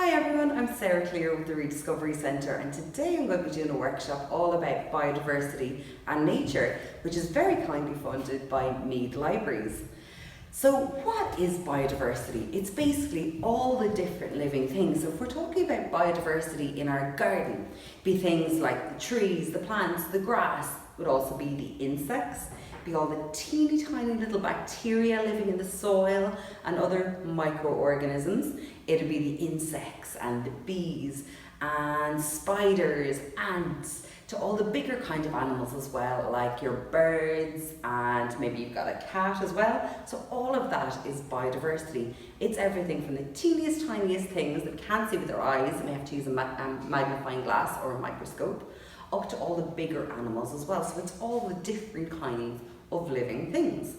Hi everyone, I'm Sarah Clear with the Rediscovery Centre, and today I'm going to be doing a workshop all about biodiversity and nature, which is very kindly funded by Meath Libraries. So what is biodiversity? It's basically all the different living things. So if we're talking about biodiversity in our garden, be things like the trees, the plants, the grass, would also be the insects, be all the teeny tiny little bacteria living in the soil and other microorganisms. It'll be the insects and the bees and spiders, ants, to all the bigger kind of animals as well, like your birds, and maybe you've got a cat as well. So all of that is biodiversity. It's everything from the teeniest, tiniest things that we can't see with our eyes, and we have to use a magnifying glass or a microscope, up to all the bigger animals as well. So it's all the different kinds of living things.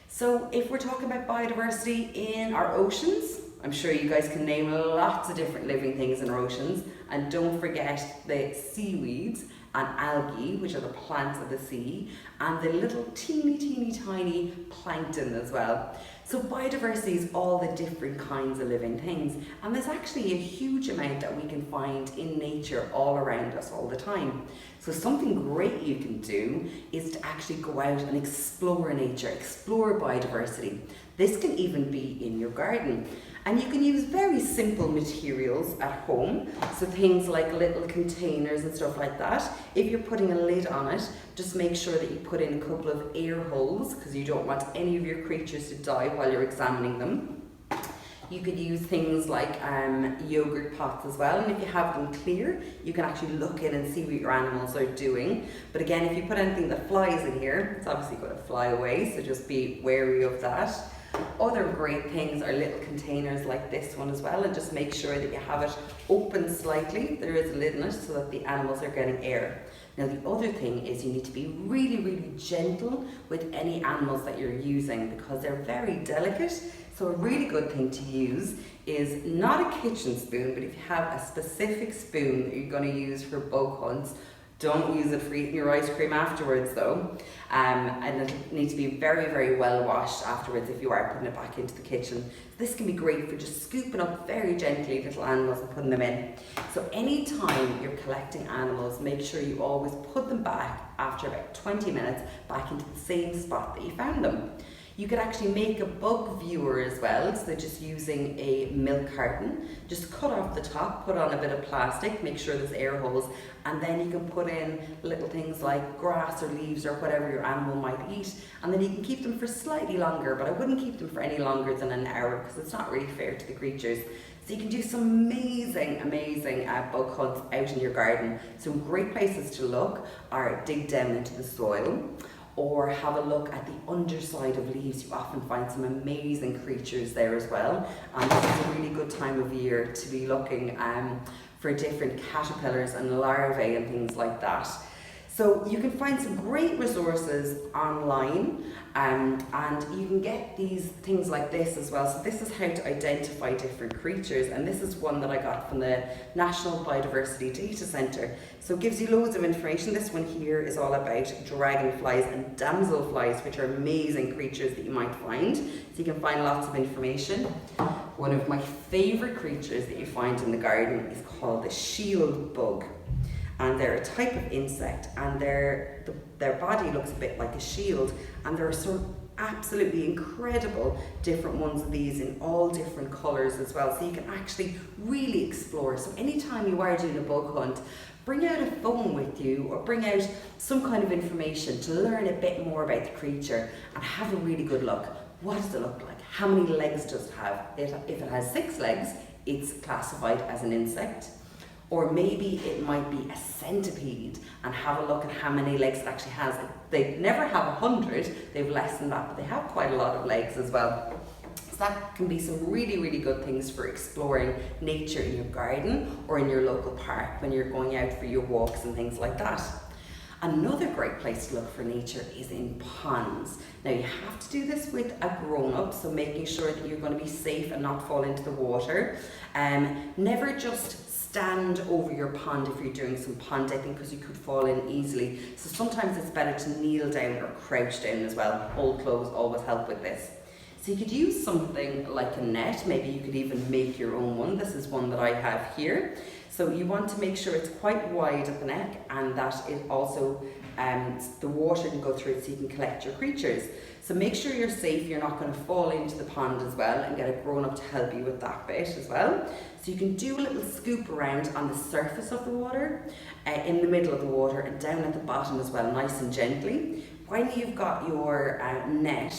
So if we're talking about biodiversity in our oceans, I'm sure you guys can name lots of different living things in our oceans, and don't forget the seaweeds and algae, which are the plants of the sea, and the little teeny tiny plankton as well. So biodiversity is all the different kinds of living things, and there's actually a huge amount that we can find in nature all around us all the time. So something great you can do is to actually go out and explore nature, explore biodiversity. This can even be in your garden. And you can use very simple materials at home, so things like little containers and stuff like that. If you're putting a lid on it, just make sure that you put in a couple of air holes, because you don't want any of your creatures to die while you're examining them. You could use things like yogurt pots as well, and if you have them clear, you can actually look in and see what your animals are doing. But again, if you put anything that flies in here, it's obviously going to fly away, so just be wary of that. Other great things are little containers like this one as well, and just make sure that you have it open slightly. There is a lid in it so that the animals are getting air. Now the other thing is you need to be really gentle with any animals that you're using, because they're very delicate. So a really good thing to use is not a kitchen spoon, but if you have a specific spoon that you're going to use for bug hunts. Don't use it for eating your ice cream afterwards though, and it'll need to be very well washed afterwards if you are putting it back into the kitchen. This can be great for just scooping up very gently little animals and putting them in. So anytime you're collecting animals, make sure you always put them back after about 20 minutes back into the same spot that you found them. You could actually make a bug viewer as well, so just using a milk carton, just cut off the top, put on a bit of plastic, make sure there's air holes, and then you can put in little things like grass or leaves or whatever your animal might eat, and then you can keep them for slightly longer, but I wouldn't keep them for any longer than an hour, because it's not really fair to the creatures. So you can do some amazing bug hunts out in your garden. Some great places to look are dig down into the soil, or have a look at the underside of leaves. You often find some amazing creatures there as well. And this is a really good time of year to be looking for different caterpillars and larvae and things like that. So you can find some great resources online, and you can get these things like this as well. So this is how to identify different creatures, and this is one that I got from the National Biodiversity Data Centre. So it gives you loads of information. This one here is all about dragonflies and damselflies, which are amazing creatures that you might find. So you can find lots of information. One of my favourite creatures that you find in the garden is called the shield bug. And they're a type of insect, and their body looks a bit like a shield, and there are some absolutely incredible different ones of these in all different colours as well, so you can actually really explore. So anytime you are doing a bug hunt, bring out a phone with you, or bring out some kind of information to learn a bit more about the creature, and have a really good look. What does it look like? How many legs does it have? If it has 6 legs, it's classified as an insect. Or maybe it might be a centipede, and have a look at how many legs it actually has. They never have 100, they have less than that, but they have quite a lot of legs as well. So that can be some really good things for exploring nature in your garden or in your local park when you're going out for your walks and things like that. Another great place to look for nature is in ponds. Now you have to do this with a grown-up, so making sure that you're going to be safe and not fall into the water. Never just stand over your pond if you're doing some pond dipping, because you could fall in easily. So sometimes it's better to kneel down or crouch down as well. Old clothes always help with this. So you could use something like a net, maybe you could even make your own one. This is one that I have here. So you want to make sure it's quite wide at the neck and that it also, the water can go through it so you can collect your creatures. So make sure you're safe, you're not going to fall into the pond as well, and get a grown-up to help you with that bit as well. So you can do a little scoop around on the surface of the water, in the middle of the water and down at the bottom as well, nice and gently. When you've got your net,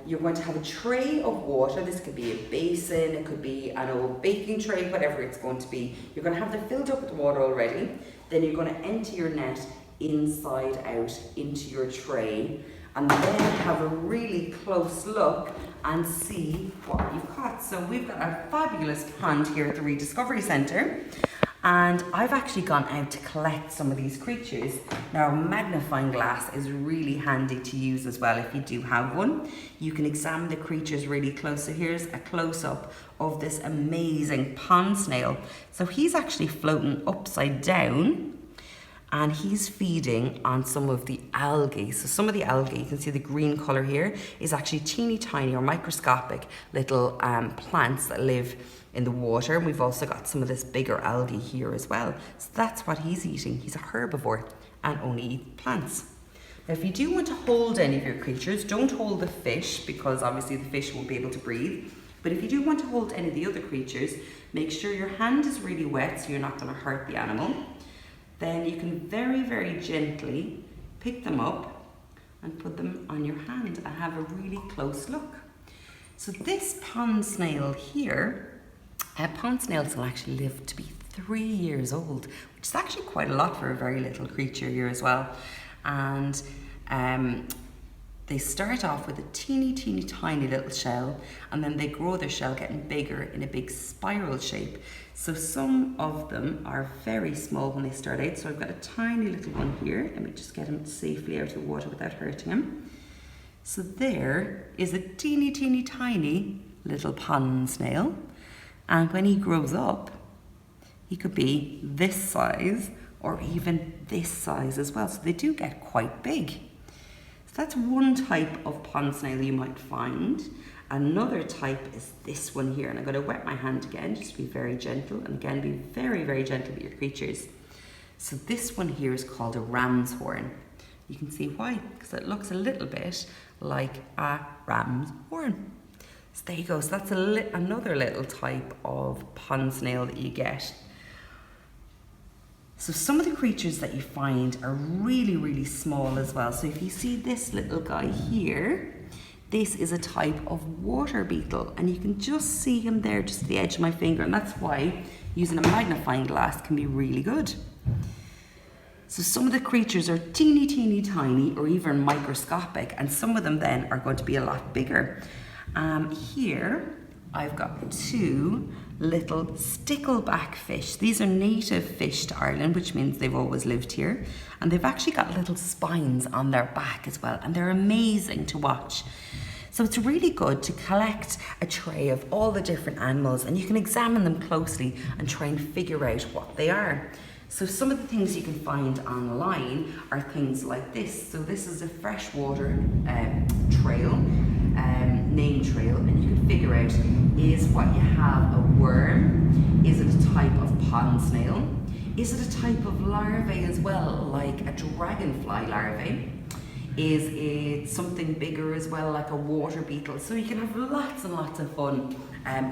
you're going to have a tray of water. This could be a basin, it could be an old baking tray, whatever it's going to be. You're going to have that filled up with water already. Then you're going to empty your net inside out into your tray, and then have a really close look and see what you've caught. So we've got a fabulous pond here at the Rediscovery Centre, and I've actually gone out to collect some of these creatures. Now, a magnifying glass is really handy to use as well if you do have one. You can examine the creatures really close. So here's a close-up of this amazing pond snail. So he's actually floating upside down, and he's feeding on some of the algae. So some of the algae, you can see the green colour here, is actually teeny tiny or microscopic little plants that live in the water. And we've also got some of this bigger algae here as well. So that's what he's eating. He's a herbivore and only eats plants. Now, if you do want to hold any of your creatures, don't hold the fish, because obviously the fish won't be able to breathe. But if you do want to hold any of the other creatures, make sure your hand is really wet so you're not going to hurt the animal. Then you can very, very gently pick them up and put them on your hand and have a really close look. So this pond snail here, pond snails will actually live to be 3 years old, which is actually quite a lot for a very little creature here as well. And they start off with a teeny tiny little shell, and then they grow their shell, getting bigger in a big spiral shape. So some of them are very small when they start out. So I've got a tiny little one here. Let me just get him safely out of the water without hurting him. So there is a teeny tiny little pond snail. And when he grows up, he could be this size or even this size as well. So they do get quite big. That's one type of pond snail you might find. Another type is this one here, and I'm going to wet my hand again, just to be very gentle, and again be very, very gentle with your creatures. So this one here is called a ram's horn. You can see why, because it looks a little bit like a ram's horn. So there you go. So that's another little type of pond snail that you get. So some of the creatures that you find are really small as well. So if you see this little guy here, this is a type of water beetle, and you can just see him there, just at the edge of my finger, and that's why using a magnifying glass can be really good. So some of the creatures are teeny tiny or even microscopic, and some of them then are going to be a lot bigger. Here I've got two little stickleback fish. These are native fish to Ireland, which means they've always lived here. And they've actually got little spines on their back as well. And they're amazing to watch. So it's really good to collect a tray of all the different animals, and you can examine them closely and try and figure out what they are. So some of the things you can find online are things like this. So this is a freshwater trail, name trail, and you can figure out, is what you have a worm? Is it a type of pond snail? Is it a type of larvae as well, like a dragonfly larvae? Is it something bigger as well, like a water beetle? So you can have lots and lots of fun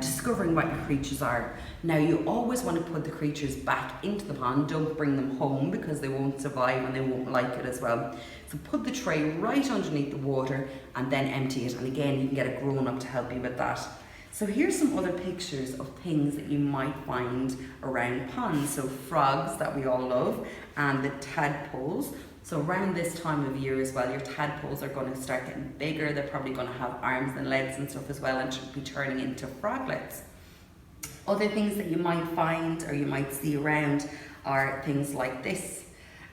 discovering what your creatures are. Now, you always want to put the creatures back into the pond. Don't bring them home, because they won't survive and they won't like it as well. So put the tray right underneath the water and then empty it. And again, you can get a grown-up to help you with that. So here's some other pictures of things that you might find around ponds. So frogs that we all love, and the tadpoles. So around this time of year as well, your tadpoles are going to start getting bigger. They're probably going to have arms and legs and stuff as well, and should be turning into froglets. Other things that you might find or you might see around are things like this.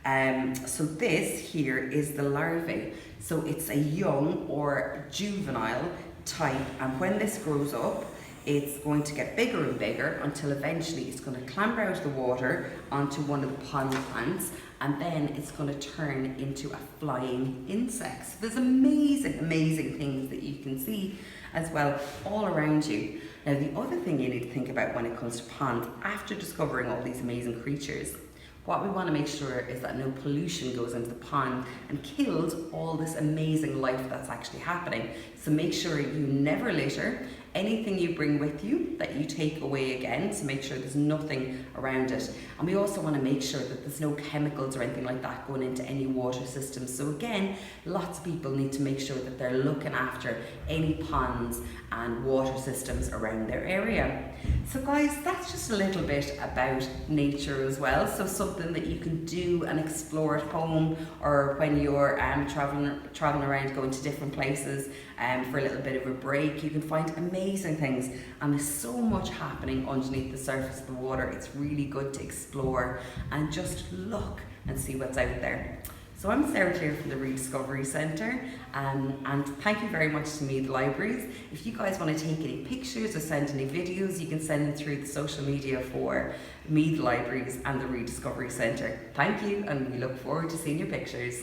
So this here is the larvae. So it's a young or juvenile type, and when this grows up, it's going to get bigger and bigger until eventually it's going to clamber out of the water onto one of the pond plants, and then it's going to turn into a flying insect. So there's amazing, amazing things that you can see as well all around you. Now the other thing you need to think about when it comes to ponds, after discovering all these amazing creatures, what we want to make sure is that no pollution goes into the pond and kills all this amazing life that's actually happening. So make sure you never litter. Anything you bring with you that you take away again, so make sure there's nothing around it. And we also want to make sure that there's no chemicals or anything like that going into any water systems. So again, lots of people need to make sure that they're looking after any ponds and water systems around their area. So guys, that's just a little bit about nature as well. So something that you can do and explore at home, or when you're traveling around, going to different places for a little bit of a break. You can find amazing things, and there's so much happening underneath the surface of the water. It's really good to explore and just look and see what's out there. So I'm Sarah Clear from the Rediscovery Centre, and thank you very much to Meath Libraries. If you guys want to take any pictures or send any videos, you can send them through the social media for Meath Libraries and the Rediscovery Centre. Thank you, and we look forward to seeing your pictures.